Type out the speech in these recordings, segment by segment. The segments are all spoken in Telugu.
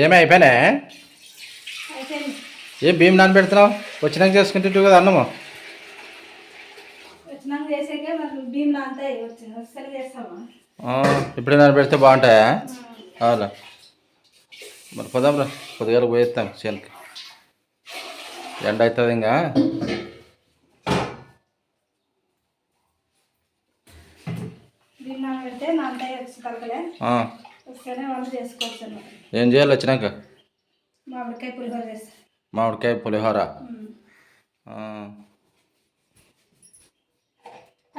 ఏమీ అయిపోయినా? అయిపోయింది. ఏం బియ్యం నానబెడుతున్నావు? వచ్చినాక చేసుకుంటుంటావు కదా అన్నము. వచ్చినాక చేసాక మరి బియ్యం నానతాయి వస్తే చేస్తాము. ఇప్పుడే నానబెడితే బాగుంటాయా? అవునా, మరి పోదాం రా, పొద్దుగాల పోయేస్తాం చేనుకి. ఎండ అవుతుంది ఇంకా. బియ్యం నానబెడితే నానతాయి వచ్చి తలకలే వస్తేనే వాళ్ళు చేసుకోవచ్చు. ఏం చేయాలి వచ్చినాక? మామిడికాయ పులిహోర చేస్తా. మామిడికాయ పులిహోర.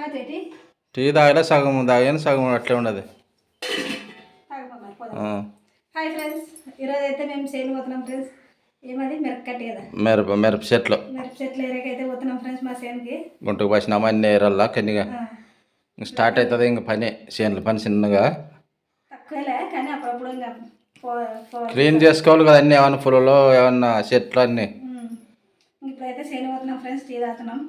అదేంటి టీ తాగలే, సగం తాగాను, సగం అట్లే ఉండదు. హాయ్ ఫ్రెండ్స్, ఈరోజు అయితే మేము చేను పోతున్నాం ఫ్రెండ్స్. ఏమది మిరపకట్టి కదా, మిరప చెట్లు. మిరప చెట్లు ఏరియాకైతే పోతున్నాం ఫ్రెండ్స్ మా చేనుకి. గుంటకు పసినామా అన్ని ఏరల్లా కన్నిగా స్టార్ట్ అవుతుంది ఇంక పని. చేనుల పని చిన్నగా తక్కువలే కానీ అప్పుడప్పుడు ఇంకా క్లీన్ చేసుకోవాలి కదా అన్నీ, ఏమన్నా పొలంలో ఏమన్నా చెట్లు అన్నీ. ఇప్పుడైతే చేను పోతున్నాం ఫ్రెండ్స్. టీ తాగుతున్నాం.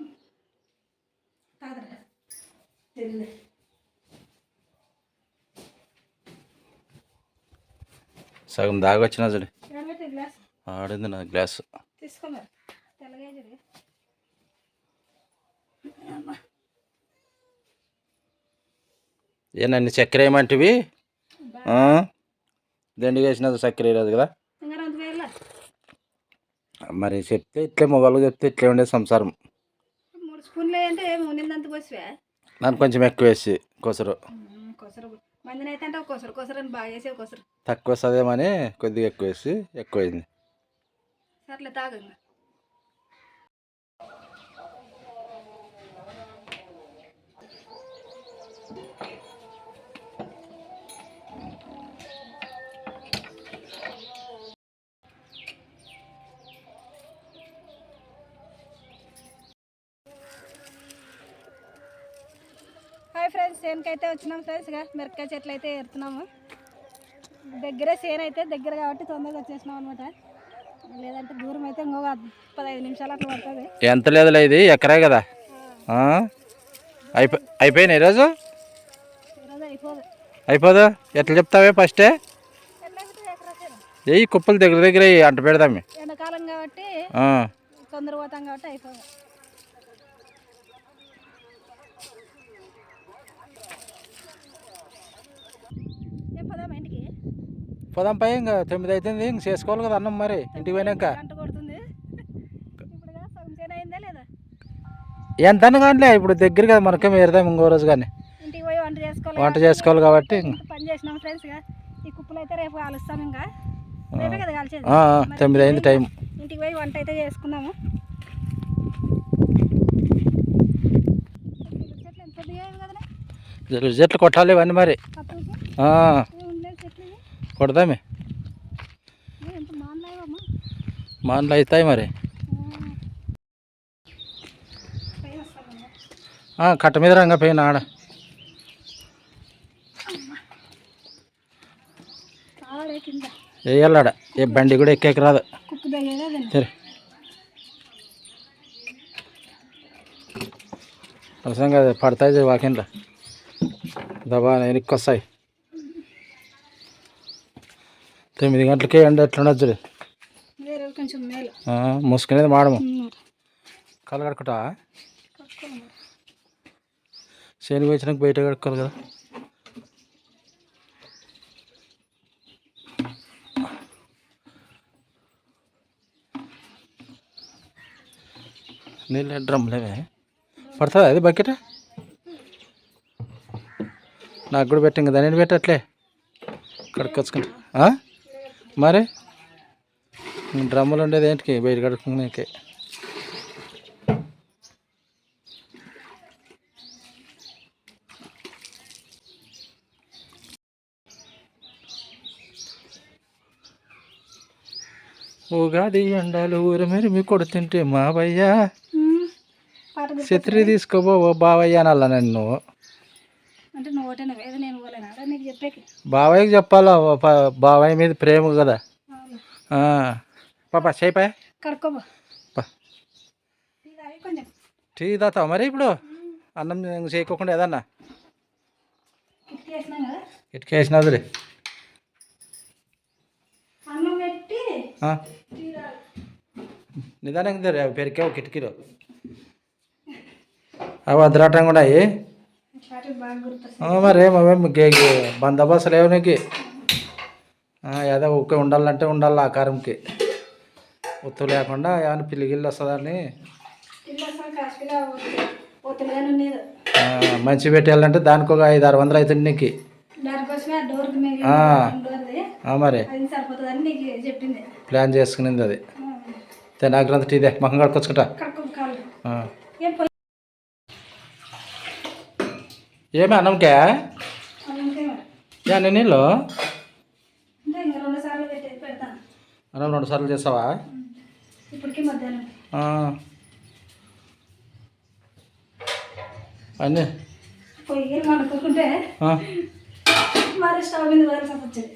సగం దాగొచ్చినా చూడు, ఆడింది నా గ్లాసు. తీసుకో మరి తెల్లగా ఏనండి చక్కెర ఏమంటివి? దండిగా వేసినది చక్కెర వేయలేదు కదా. మరి చెప్తే ఇట్లే మొగలు చెప్తే ఇట్లే ఉండే సంసారం. 3 స్పూన్లు అంటే నిన్నంత పోసివే. నన్ను కొంచెం ఎక్కువ వేసి కొసరు మందిని అయితే అంటే కొసరు అని బాగా వేసి కొసరు తక్కువ వస్తుందేమని కొద్దిగా ఎక్కువ వేసి ఎక్కువైంది. సర్లే తాగండి. హాయ్ ఫ్రెండ్స్, చేనుకైతే వచ్చినాం ఫ్రెండ్స్. మిరపకాయ చెట్లు అయితే ఏరుతున్నాము. దగ్గరే చేను అయితే దగ్గర కాబట్టి తొందరగా వచ్చేసినాం అనమాట. లేదంటే దూరం అయితే ఇంకో 15 నిమిషాలు అట్లా పడుతుంది. ఎంత లేదులే, ఇది ఎకరే కదా. అయిపోయినాయి ఈరోజు. అయిపోదు ఎట్లా చెప్తావే? ఫస్టే ఏ కుప్పలు దగ్గర దగ్గర అంట పెడదాం. ఎండాకాలం కాబట్టి తొందర పోతాం కాబట్టి అయిపోదు. పోదాం పై, ఇంకా 9 అవుతుంది. ఇంక చేసుకోవాలి కదా అన్నం. మరి ఇంటికి పోయినాక ఎంత కానీ ఇప్పుడు దగ్గర కదా మనకే ఏరుదాం ఇంకో రోజు. కానీ ఇంటికి పోయి వంట చేసుకోవాలి కాబట్టి పని చేసినాం ఫ్రెండ్స్. ఈ కుప్పలు అయితే రేపు కాలుస్తాం. ఇంకా రేపే కదా కాల్చేది. 9 అయింది టైం. ఇంటికి పోయి వంట అయితే చేసుకున్నాము. చెట్లు కొట్టాలి ఇవన్నీ మరి. కొడదామే, మాన్లు అవుతాయి మరి. కట్ట మీద రంగా పోయిన ఆడ వేయాలాడ. ఏ బండి కూడా ఎక్కేకి రాదు. సరే అవసరం కదా, పడతాయి వాకింట్లో దబా వెనక్కి వస్తాయి. 9 గంటలకే ఎండ ఎట్లుండదు. మూసుకునేది మాడము. కళ్ళు కడుకుంటా శని వచ్చినాక బయట కడుక్కోవాలి కదా. నీళ్ళు డ్రమ్లేవే పడుతుంది. అది బకెట్ నాకు కూడా పెట్టింది కదా, నేను పెట్టట్లే కడుక్కొచ్చుకుంటా. మరి డ్రమ్ములు ఉండేది ఏంటికి? బయట కడుక్కునేకే. ఉగాది ఎండాలు ఊరు మీరు మీ కొడుతుంటే మావయ్య ఛత్రి తీసుకోబో బావయ్య అనాల నన్ను. బావయ్యకి చెప్పాలా, బావయ్య మీద ప్రేమ కదా. పాపా చేయిపోయా టీ తాతావు మరి. ఇప్పుడు అన్నం చేయకోకుండా ఏదన్నా ఇటుకేసినది. నిదానంగా తెరు, అవి పెరికావు కిటికీలు అవి అద్దరాటంగా ఉన్నాయి. బాగా గుర్తు. మరి బందోబస్తు లేవు నీకు. ఏదో ఊకే ఉండాలంటే ఉండాలి ఆకారంకి, ఉత్తు లేకుండా ఏమైనా పిల్లిగిల్లు వస్తుందని మంచి పెట్టాలంటే దానికి ఒక 500-600 అవుతుంది నీకు. మరి ప్లాన్ చేసుకునింది అది. నాకు టీదే మొహం కడుకొచ్చుకుంటా. ఏమి అన్నంకే అన్ని నీళ్ళు అన్నం 2 సార్లు చేస్తావా? అన్నీ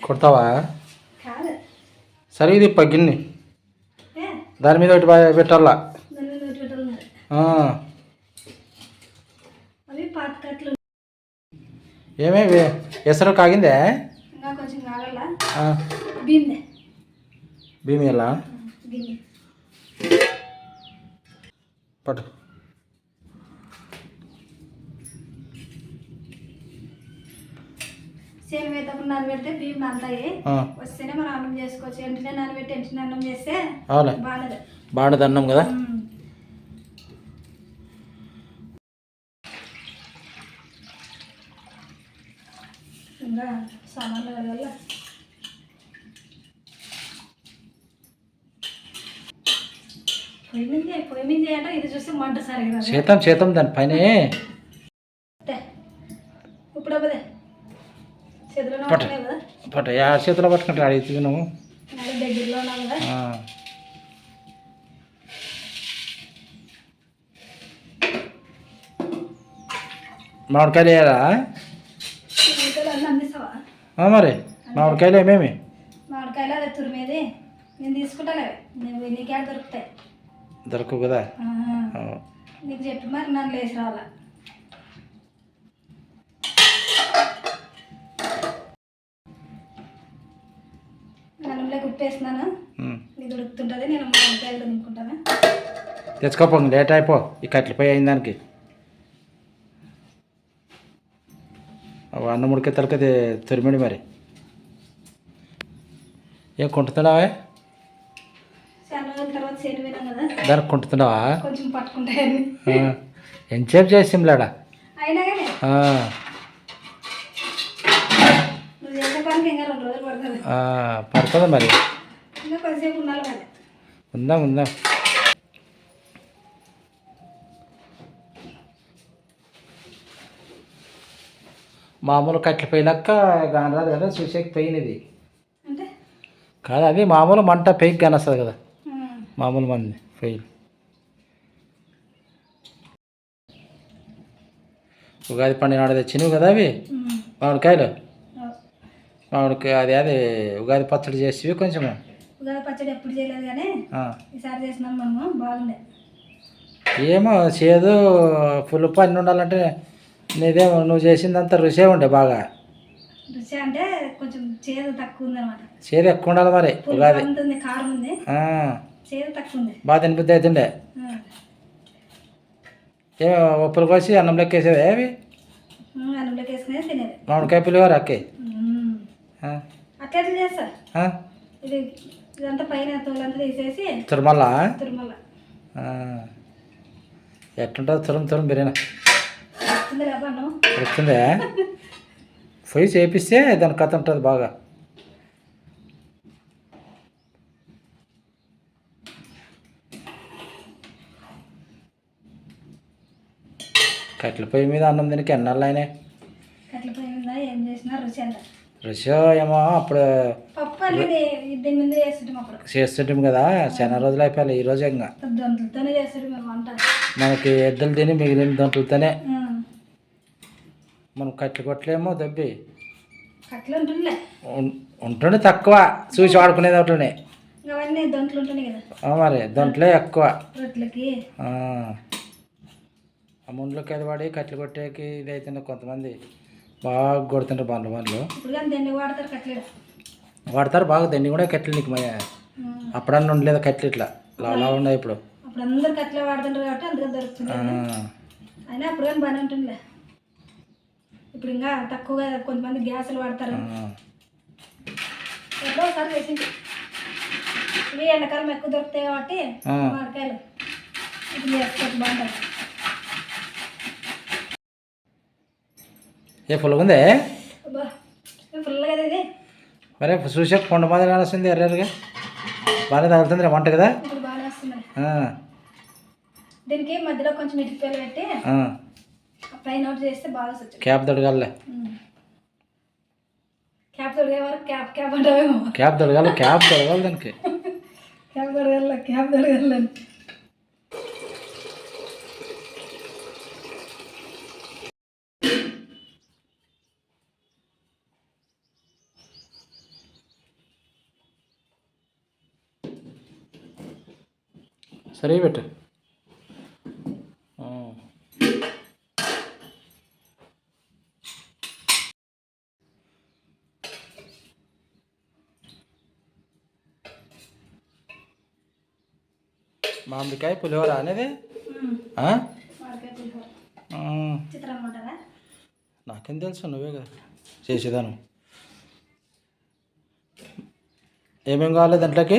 కొడతావా? సరే ఇది గిన్నె దాని మీద ఒకటి పెట్టాలా. ఏమే ఎసరు కాగిందే? భీమి ఎలా పట్టు. సేను వేతకుండా నానబెడితే బియ్యం నానతాయి. వస్తేనే మనం అన్నం చేసుకోవచ్చు. ఎంటనే నానబెట్టి ఎంటనే అన్నం చేస్తే బాగుండదు అన్నం కదా. ఇంకా సామాన్లు కడగల. పొయ్యి మీద అంటే ఇది చూస్తే మంట సరిగా చేతం దాని పైన ఇప్పుడు అవ్వదే చేతిలో కదా. పట్టు చేతిలో పట్టుకుంటే అడిగి నువ్వు దగ్గరలో ఉన్నావు కదా. మామిడికాయలు వేయాలా? అందిస్తావా? మరి మామిడికాయలు ఏమేమి? మామిడికాయలు అదే తురిమేది నేను తీసుకుంటాలే. నీకేడ దొరుకుతాయి? దొరకవు కదా. నీకు చెప్పి మరి నన్ను లేచి రావాలా. అన్నంలోకి ఉప్పేస్తున్నాను. నీకు దొరుకుతుంటుంది. నేను మామిడికాయలు తినుకుంటాను. తెచ్చుకోపో, లేట్ అయిపో. ఈ కట్ల పోయి అయిన దానికి అన్నం ఉడికే తలక తురిమిడి. మరి ఏం కొంటున్నావా? దానికి కొంటున్నావా? కొంచెం పట్టుకుంటాయని ఎంతసేపు చేసింలాడా? అయినా కానీ నువ్వు చేసే పనికి ఇంకా 2 రోజులు పడుతుంది. పడుతుందా మరి? ఇంకా కొద్దిసేపు ఉండాలి మరి. ఉందాం. మామూలు కట్టెలు పోయినాక కానరాదు కదా, చూసేకి పోయినది అంటే కాదు. అది మామూలు మంట పెయికి కానొస్తుంది కదా, మామూలు మంది పెయిల్. ఉగాది పండుగ నాడు తెచ్చినవి కదా అవి మామిడికాయలు. అది ఉగాది పచ్చడి చేసి కొంచెం. ఉగాది పచ్చడి ఎప్పుడు చేయలేదు కానీ ఈసారి చేసినాం మనము. బాగుండే. ఏమో చేదు పులుపు అన్నీ ఉండాలంటే నీదేమో నువ్వు చేసిందంతా రుచే ఉండే బాగా. రుచి అంటే కొంచెం చేదు తక్కువ ఉంది అనమాట. చేదు ఎక్కువ ఉండాలి మరి. ఉగాది ఉంటుంది, కారం ఉంది, చేదు తక్కువ ఉంది. బాగా తినిపిద్ది అవుతుండే. ఏమో ఉప్పులు కోసి అన్నంలోకి వేసేది అవి. అన్నంలోకి వేసుకునే తినేది. మామిడికాయ పులిహోర అక్కే అట్లా చేస్తా. ఇదంతా పైన తోలంతా తీసేసి తిరుమల తిరుమల ఎట్లుంటుంది? తురం బిర్యానీ వస్తుందిలే. వస్తుందే. పొయ్యి చేపిస్తే దాని కథ ఉంటుంది బాగా. కట్టెల పొయ్యి మీద అన్నం తినక ఎన్నాళ్ళు అయినా. కట్టెల పొయ్యి మీద ఏం చేసినా రుచి అంట. రుచి ఏమో అప్పుడు పప్పు అనేది దీని మీద చేస్తుంటాం కదా. చాలా రోజులు అయిపోయాలి. ఈ రోజు ఇంకా దొంతులతోనే చేస్తాడు మేము వంట. మనకి ఎద్దులు తిని మిగిలిన దొంతులతోనే. మనం కట్టెలు కొట్టలేమో దబ్బి కట్టెలు ఉంటుండే తక్కువ, చూసి వాడుకునేది ఒకటి. అవన్నీ దొంతులు ఉంటున్నాయి కదా. మరి దొంతలే ఎక్కువ రొట్టెలకి. ఆ ముందులోకి అది వాడి కట్టెలు కొట్టేకి ఇది అవుతుండే. కొంతమంది బాగా కొడుతుంటారు బండ్లు. ఇప్పుడు కానీ దెండి వాడతారు, కట్టెలు వాడతారు బాగా. దెండి కూడా కట్టెలు నీకు అప్పుడన్నా ఉండలేదు కట్లు ఇట్లా లావు ఉన్నాయి ఇప్పుడు. అప్పుడు అందరు కట్లే వాడుతుంటారు కాబట్టి అందులో దొరుకుతుంది. అయినా అప్పుడు కానీ బాగానే ఉంటుందిలే. ఇప్పుడు ఇంకా తక్కువగా కొంతమంది గ్యాసులు వాడతారు. ఎప్పుడో ఒకసారి వేసింది. ఇవి ఎండాకాలం ఎక్కువ దొరుకుతాయి కాబట్టి మామిడికాయలు ఇప్పుడు వేసుకోవచ్చు, బాగుంటాయి. ఏ ఫుల్గా ఉందే ఫుల్గా ఇది. మరే చూసే కొండ మాది కానొస్తుంది ఎర్రగా బాగానే తగులుతుంది వంట కదా. ఇప్పుడు బాగానే వస్తున్నాయి. దీనికి మధ్యలో కొంచెం మిరపకాయలు పెట్టి పైన అవుట్ చేస్తే బాగా వస్తుంది. క్యాప్ తొడగాలే, క్యాప్ తొడిగే వరకు క్యాప్ అంటావేమో. క్యాప్ తొడగాలి దానికి. క్యాప్ తొడగాలి. సరే పెట్టు. మామిడికాయ పులిహోర అనేది నాకేం తెలుసు, నువ్వే కదా చేసేదాను. ఏమేమి కావాలి దాంట్లోకి?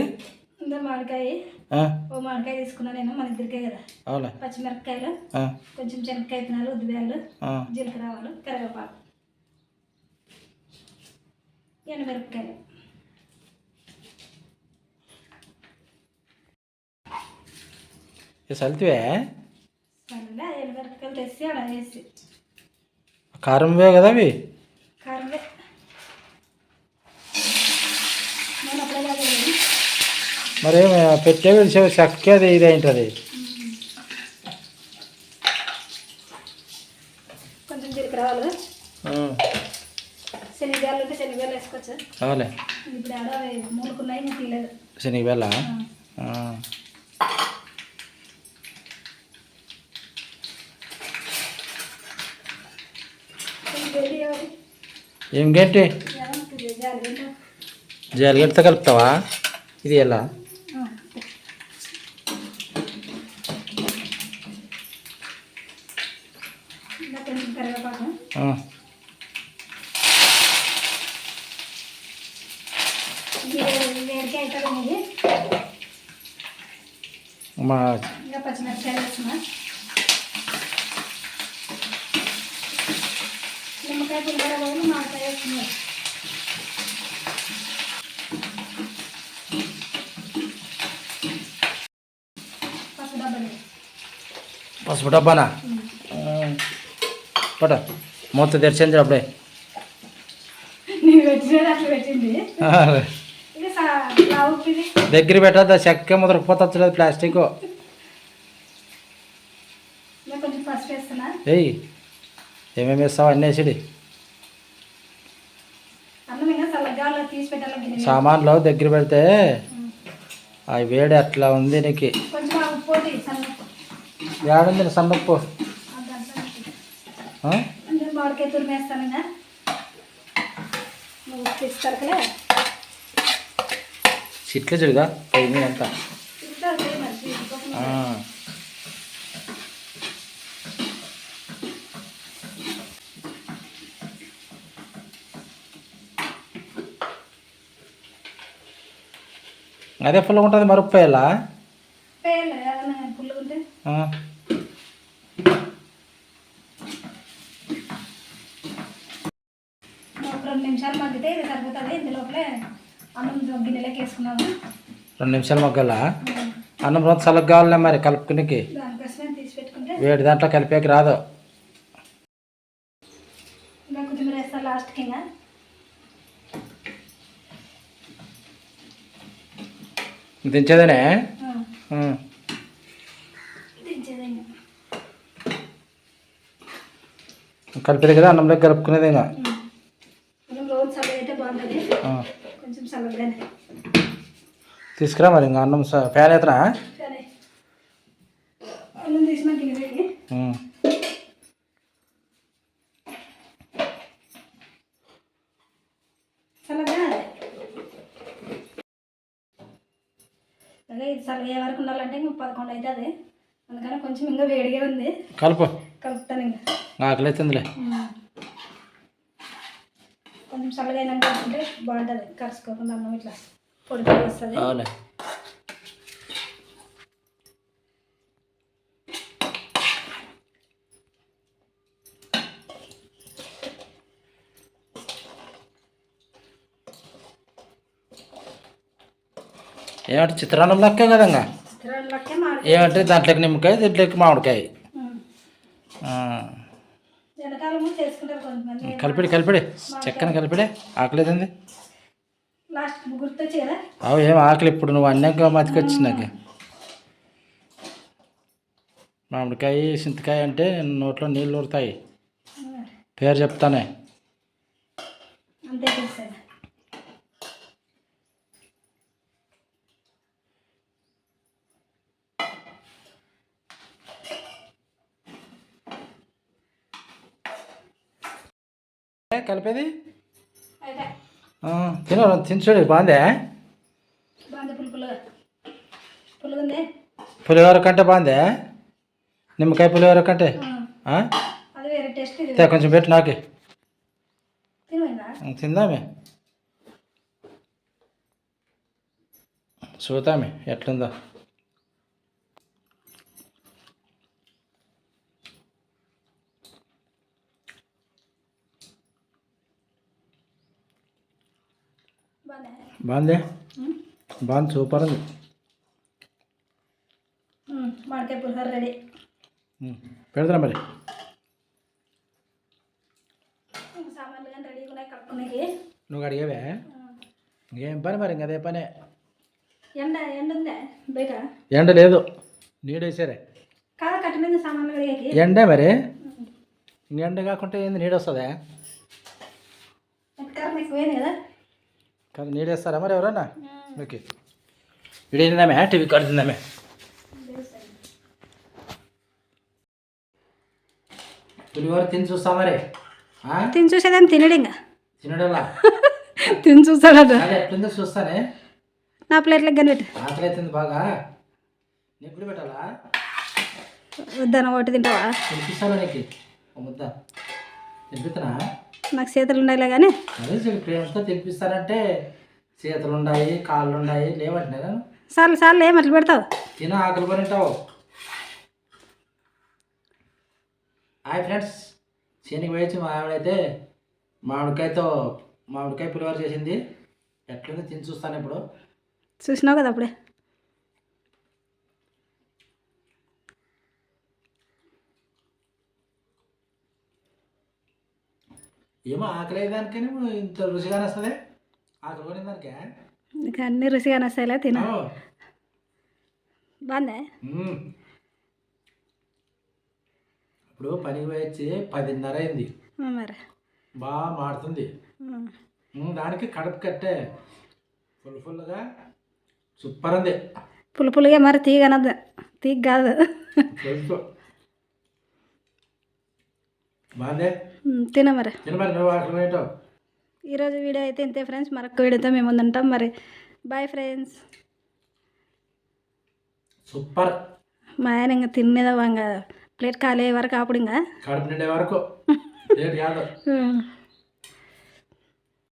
మామిడికాయ తీసుకున్నా నేను, మన ఇద్దరికే కదా. అవునా? పచ్చిమిరపకాయలు, కొంచెం శనక్కాయ విత్తనాలు, ఉద్దిబ్యాలు, జీలకర్ర ఆవాలు, కరివేపాకు, ఎండుమిరపకాయలు. సల్తివే ఎండుమిరపకాయలు తెచ్చి అలా వేసి. కారంవే కదా అవి? కారంవే. నేను అప్పుడే కాదు మరి పెట్టే చక్కేది ఇది ఏంటది? కొంచెం జీలకర్ర ఆవాలు, శనగలు ఉంటే శనగలు వేసుకోవచ్చు. అవులే, ఇప్పుడు ఆడ మూలుకున్నాయి, ఇంకా తీయలేదు. శనగబెల్ల ఏం గట్టి జాలిగడ్డతో కలుపుతావా? ఇది ఎలా? కరివేపాకు, వేడికి అవుతుంది. ఇంకా పచ్చిమిరపకాయలు వేస్తున్నా. నిమ్మకాయ పులిహోర బదులు మామిడికాయ వేస్తున్నారు. పసుపు డబ్బానా? పట మూత తెరిచింది అప్పుడే. పెట్టింది దగ్గర పెట్టద్దా, చెక్క ముదరకపోతుంది ప్లాస్టిక్. కొంచెం ఫస్ట్ వేస్తున్నా. ఏయ్ ఏమేమి వేస్తావు? అన్నీ వేసిడి. సామాన్లు దగ్గర పెడితే అవి వేడి అట్లా ఉంది నీకు. ఏడుంది సన్నప్పు? మామిడికాయ తురిమేస్తాను. చిట్లే చూడుగా పై మీద అంతా. అదే ఫుల్గా ఉంటుంది మరొప్పేలా పుల్లుంటే. ఒక 2 నిమిషాలు మగ్గితే ఇది సరిపోతుంది. ఇంత లోపలే అన్నం గిన్నెలోకి వేసుకున్నాము. 2 నిమిషాలు మగ్గాలా? అన్నం రోజు చల్లగా కావాలనే మరి కలుపుకునికి. దానికోసమే తీసి పెట్టుకుంటే వేడి దాంట్లో కలిపేకి రాదు. ఇంకా కొద్దిమీర వేస్తా లాస్ట్కి. ఇంకా దించేదేనే? కలిపేది కదా అన్నంలోకి కలుపుకునేది. ఇంకా రోజు చల్లగా అయితే బాగుంటుంది, కొంచెం చల్లగానే తీసుకురా మరి. ఇంకా అన్నం ఫ్యాన్ ఎత్తనా? అన్నం తీసిన గిన్నెకి చల్లగా అలాగే ఇది చల్లగా ఏ వరకు ఉండాలంటే ఇంకా 11 అవుతుంది, అందుకని కొంచెం ఇంకా వేడిగా ఉంది. కలుపు, కలుపుతాను ఇంకా. ఆకలి అవుతుందిలే. కొంచెం చల్లగా అయినాక కలుపుకుంటే బాగుంటుంది, కలుసుకోకుండా అన్నం ఇట్లా పొడి పొడి వస్తుంది. అవులే. ఏమంటే చిత్రాన్నం లెక్కే కదంగా. చిత్రాలకే ఏమంటే దాంట్లోకి నిమ్మకాయ, దీంట్లోకి మామిడికాయ. ఎండాకాలము చేసుకుంటారు కొంతమంది. కలిపిడి చెక్కని కలిపిడే. ఆకలి అవుతుంది. లాస్ట్ గుర్తొచ్చి కదా. అవు ఏం ఆకలి ఇప్పుడు నువ్వు అన్నాక మతికొచ్చి నాకు. మామిడికాయ చింతకాయ అంటే నోట్లో నీళ్ళు ఊరుతాయి. పేరు చెప్తానే. అంతే తెలుసా. కలిపేది అయితే తిని చూడు. బాగుందే. బాగుంది, పులుగుంది. పులిహోర కంటే బాగుందే. నిమ్మకాయ పులిహోర కంటే. అది వేరే టేస్ట్. ఇది కొంచెం పెట్టు నాకే. తినమైందా? తిందామే, చూద్దామే ఎట్లుందో. బాగుంది, బాగుంది, సూపర్ ఉంది. మామిడికాయ పులిహోర రెడీ. పెడతా మరి. సామాన్లు కానీ రెడీగా ఉన్నాయి కలుపుకునేకి. నువ్వు అడిగేవే ఇంకేం పని మరి? ఇంక అదే పనే. ఎండ ఉందా బయట? ఎండ లేదు, నీడేసారే. కాదా కట్ట మీద సామాన్లు కడిగేకి ఎండే మరి. ఎండ కాకుంటే ఏంది నీడు వస్తుందా? కారం ఎక్కువైంది కదా. కదా నీడేస్తారా మరి ఎవరన్నా? ఓకే, వీడియో తిందామే, టీవీ కార్డు తిందామే. పులిహోర తిని చూస్తా మరి. తిని చూసేదాన్ని తినడు ఇంకా. తినడలా తిని చూస్తాడట. అదే ఎట్లుందో చూస్తానే. నా ప్లేట్లకు కానీ పెట్టు. ఆకలి అవుతుంది బాగా. నీకు కూడా పెట్టాలా? వద్దన ఒకటి తింటావా? తినిపిస్తాను నీకు ఒక ముద్ద. తినిపిస్తున్నా? నాకు చేతులు ఉండాలి కానీ. అదే చెప్పి ప్రేమతో తినిపిస్తానంటే చేతులు ఉన్నాయి, కాళ్ళు ఉన్నాయి, లేవంటున్నా నేను. సార్లు ఏం అట్లా పెడతావు? తిన ఆకలి పని ఉంటావు. హాయ్ ఫ్రెండ్స్, శనికి వేచి మా ఆవిడైతే మామిడికాయ పులిహోర చేసింది. ఎట్లుంది తిని చూస్తాను ఇప్పుడు. చూసినావు కదా అప్పుడే. ఏమో ఆకలి అయ్యేదానికని ఇంత రుచిగానే వస్తుంది. ఆకలి పడిన దానికే ఇంకా అన్ని రుచిగానే వస్తాయిలే, తిన. బాగుందా? ఇప్పుడు పనికి పోయొచ్చి 10:30 అయింది. మరి బాగా మాడుతుంది. దానికి కడుపు కట్టే ఫుల్గా సూపర్ ఉంది. పులుపులుగా మరి తీగనద్దు, తీగ కాదు. బాగుందే. తిన మరి. తినమరి నువ్వు ఆకలి ఏంటో. ఈరోజు వీడియో అయితే ఇంతే ఫ్రెండ్స్. మరొక వీడియోతో మేము ముందుంటాం మరి. Bye friends. సూపర్. మా ఆయన ఇంకా తినేదా ప్లేట్ ఖాళీ అయ్యే వరకు అప్పుడు ఇంకా కడుపు నిండే వరకు. లేట్ కాదు.